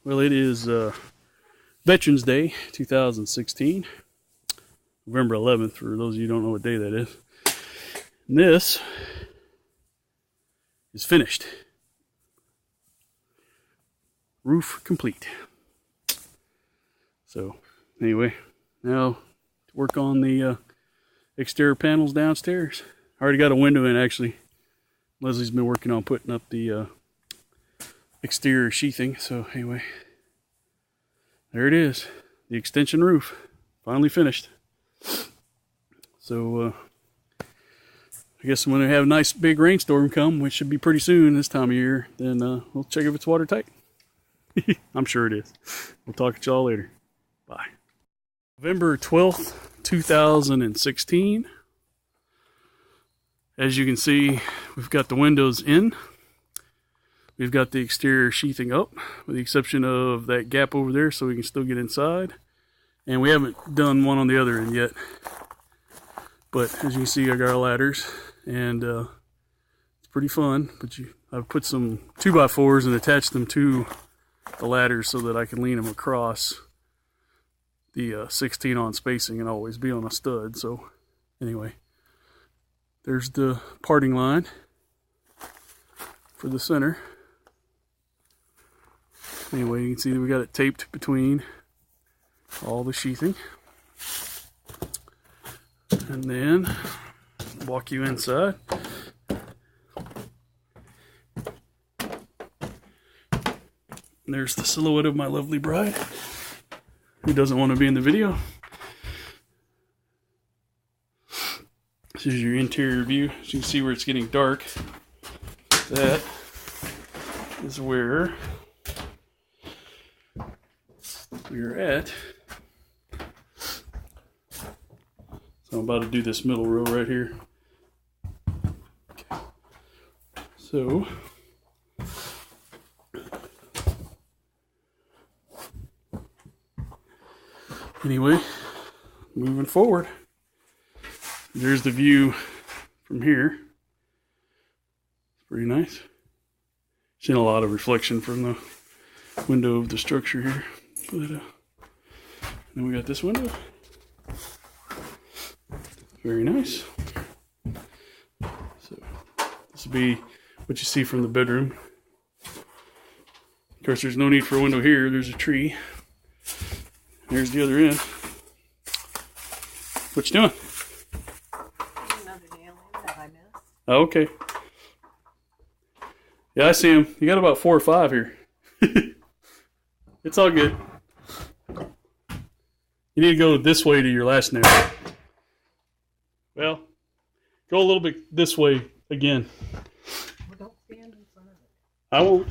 Well, it is Veterans Day 2016, November 11th, for those of you who don't know what day that is. And this is finished. Roof complete. So, anyway, now to work on the exterior panels downstairs. I already got a window in, actually. Leslie's been working on putting up the exterior sheathing. So anyway, there it is, the extension roof, finally finished. So I guess when we have a nice big rainstorm come, which should be pretty soon this time of year, then we'll check if it's watertight. I'm sure it is. We'll talk to y'all later. Bye. November 12th, 2016. As you can see, we've got the windows in. We've got the exterior sheathing up, with the exception of that gap over there, so we can still get inside. And we haven't done one on the other end yet. But as you can see, I got our ladders, and it's pretty fun. But I've put some 2x4s and attached them to the ladders so that I can lean them across the 16 on spacing and always be on a stud. So anyway, there's the parting line for the center. Anyway, you can see that we got it taped between all the sheathing. And then walk you inside. And there's the silhouette of my lovely bride, who doesn't want to be in the video. This is your interior view. As you can see where it's getting dark, that is where we're at. So I'm about to do this middle row right here. Okay. So anyway, moving forward. There's the view from here. It's pretty nice. Seen a lot of reflection from the window of the structure here. But then we got this window. Very nice. So this will be what you see from the bedroom. Of course, there's no need for a window here. There's a tree. There's the other end. What you doing? Another nail in that I missed. Oh, okay. Yeah, I see him. You got about 4 or 5 here. It's all good. You need to go this way to your last nail. Well, go a little bit this way again. Well, don't stand in front of it. I won't.